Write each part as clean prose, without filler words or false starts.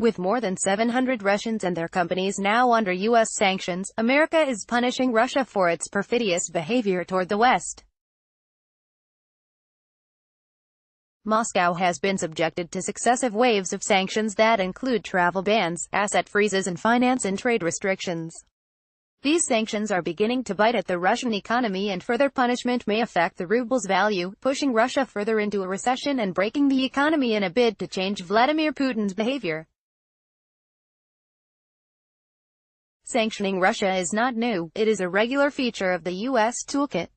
With more than 700 Russians and their companies now under U.S. sanctions, America is punishing Russia for its perfidious behavior toward the West. Moscow has been subjected to successive waves of sanctions that include travel bans, asset freezes and finance and trade restrictions. These sanctions are beginning to bite at the Russian economy, and further punishment may affect the ruble's value, pushing Russia further into a recession and breaking the economy in a bid to change Vladimir Putin's behavior. Sanctioning Russia is not new, it is a regular feature of the U.S. toolkit.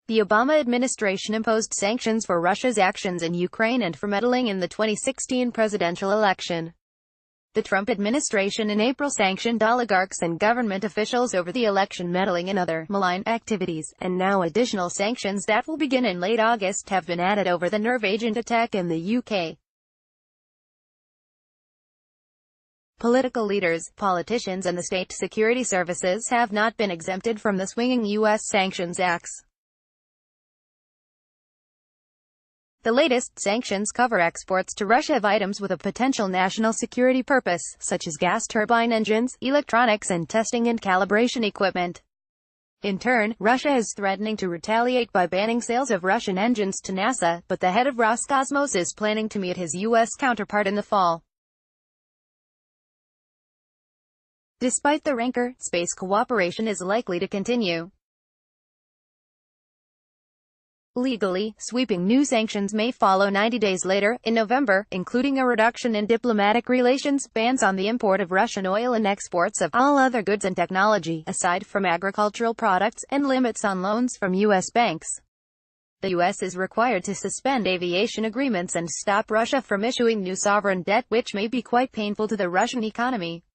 The Obama administration imposed sanctions for Russia's actions in Ukraine and for meddling in the 2016 presidential election. The Trump administration in April sanctioned oligarchs and government officials over the election meddling and other malign activities, and now additional sanctions that will begin in late August have been added over the nerve agent attack in the UK. Political leaders, politicians and the state security services have not been exempted from the swinging U.S. sanctions axe. The latest sanctions cover exports to Russia of items with a potential national security purpose, such as gas turbine engines, electronics and testing and calibration equipment. In turn, Russia is threatening to retaliate by banning sales of Russian engines to NASA, but the head of Roscosmos is planning to meet his U.S. counterpart in the fall. Despite the rancor, space cooperation is likely to continue. Legally, sweeping new sanctions may follow 90 days later, in November, including a reduction in diplomatic relations, bans on the import of Russian oil and exports of all other goods and technology, aside from agricultural products, and limits on loans from U.S. banks. The U.S. is required to suspend aviation agreements and stop Russia from issuing new sovereign debt, which may be quite painful to the Russian economy.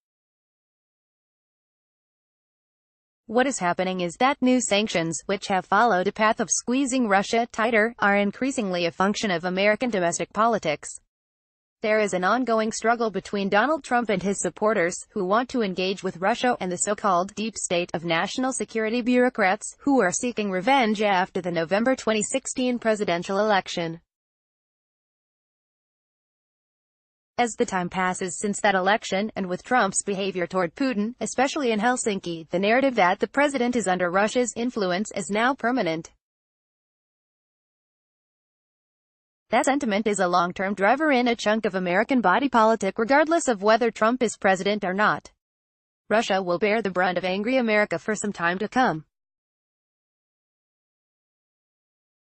What is happening is that new sanctions, which have followed a path of squeezing Russia tighter, are increasingly a function of American domestic politics. There is an ongoing struggle between Donald Trump and his supporters, who want to engage with Russia, and the so-called deep state of national security bureaucrats, who are seeking revenge after the November 2016 presidential election. As the time passes since that election, and with Trump's behavior toward Putin, especially in Helsinki, the narrative that the president is under Russia's influence is now permanent. That sentiment is a long-term driver in a chunk of American body politic, regardless of whether Trump is president or not. Russia will bear the brunt of angry America for some time to come.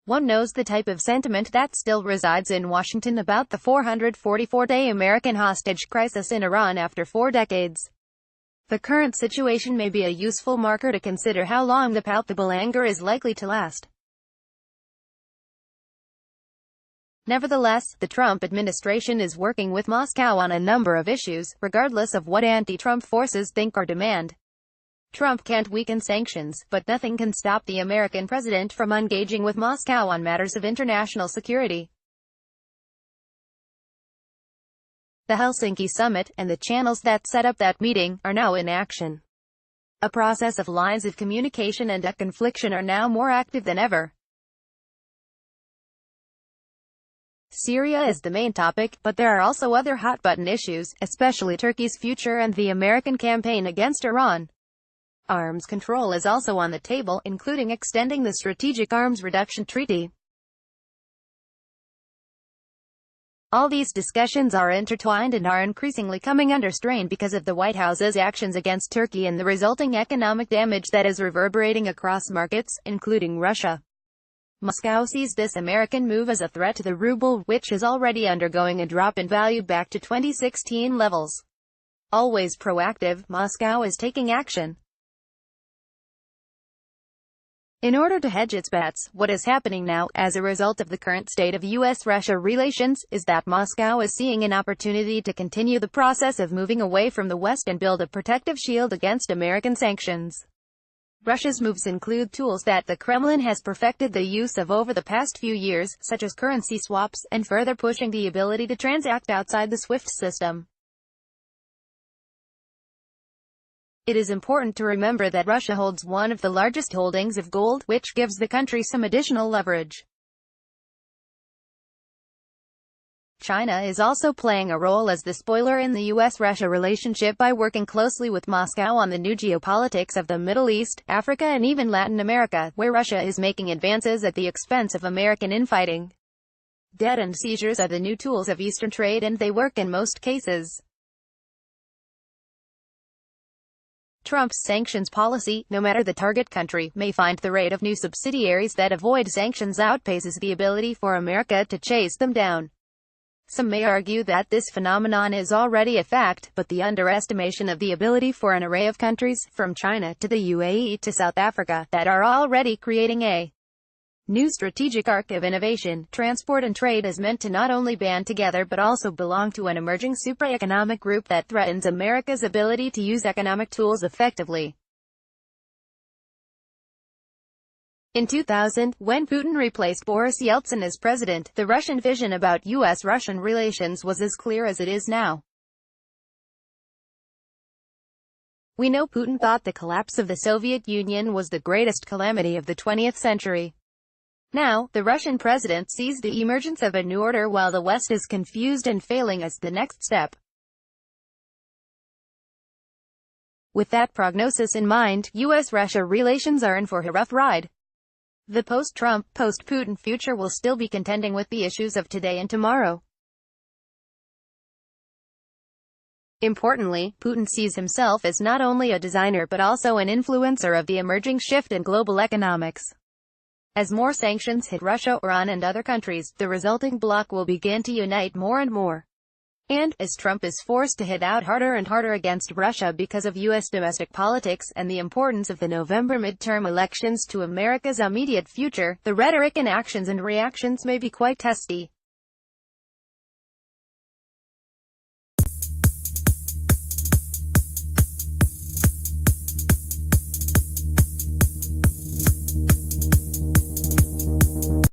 One knows the type of sentiment that still resides in Washington about the 444-day American hostage crisis in Iran after 4 decades. The current situation may be a useful marker to consider how long the palpable anger is likely to last. Nevertheless, the Trump administration is working with Moscow on a number of issues, regardless of what anti-Trump forces think or demand. Trump can't weaken sanctions, but nothing can stop the American president from engaging with Moscow on matters of international security. The Helsinki summit, and the channels that set up that meeting, are now in action. A process of lines of communication and deconfliction are now more active than ever. Syria is the main topic, but there are also other hot-button issues, especially Turkey's future and the American campaign against Iran. Arms control is also on the table, including extending the Strategic Arms Reduction Treaty. All these discussions are intertwined and are increasingly coming under strain because of the White House's actions against Turkey and the resulting economic damage that is reverberating across markets, including Russia. Moscow sees this American move as a threat to the ruble, which is already undergoing a drop in value back to 2016 levels. Always proactive, Moscow is taking action. In order to hedge its bets, what is happening now, as a result of the current state of U.S.-Russia relations, is that Moscow is seeing an opportunity to continue the process of moving away from the West and build a protective shield against American sanctions. Russia's moves include tools that the Kremlin has perfected the use of over the past few years, such as currency swaps, and further pushing the ability to transact outside the SWIFT system. It is important to remember that Russia holds one of the largest holdings of gold, which gives the country some additional leverage. China is also playing a role as the spoiler in the US-Russia relationship by working closely with Moscow on the new geopolitics of the Middle East, Africa and even Latin America, where Russia is making advances at the expense of American infighting. Debt and seizures are the new tools of Eastern trade, and they work in most cases. Trump's sanctions policy, no matter the target country, may find the rate of new subsidiaries that avoid sanctions outpaces the ability for America to chase them down. Some may argue that this phenomenon is already a fact, but the underestimation of the ability for an array of countries, from China to the UAE to South Africa, that are already creating a new strategic arc of innovation, transport and trade is meant to not only band together but also belong to an emerging supra-economic group that threatens America's ability to use economic tools effectively. In 2000, when Putin replaced Boris Yeltsin as president, the Russian vision about US-Russian relations was as clear as it is now. We know Putin thought the collapse of the Soviet Union was the greatest calamity of the 20th century. Now, the Russian president sees the emergence of a new order while the West is confused and failing as the next step. With that prognosis in mind, US-Russia relations are in for a rough ride. The post-Trump, post-Putin future will still be contending with the issues of today and tomorrow. Importantly, Putin sees himself as not only a designer but also an influencer of the emerging shift in global economics. As more sanctions hit Russia, Iran and other countries, the resulting bloc will begin to unite more and more. And, as Trump is forced to hit out harder and harder against Russia because of U.S. domestic politics and the importance of the November midterm elections to America's immediate future, the rhetoric and actions and reactions may be quite testy.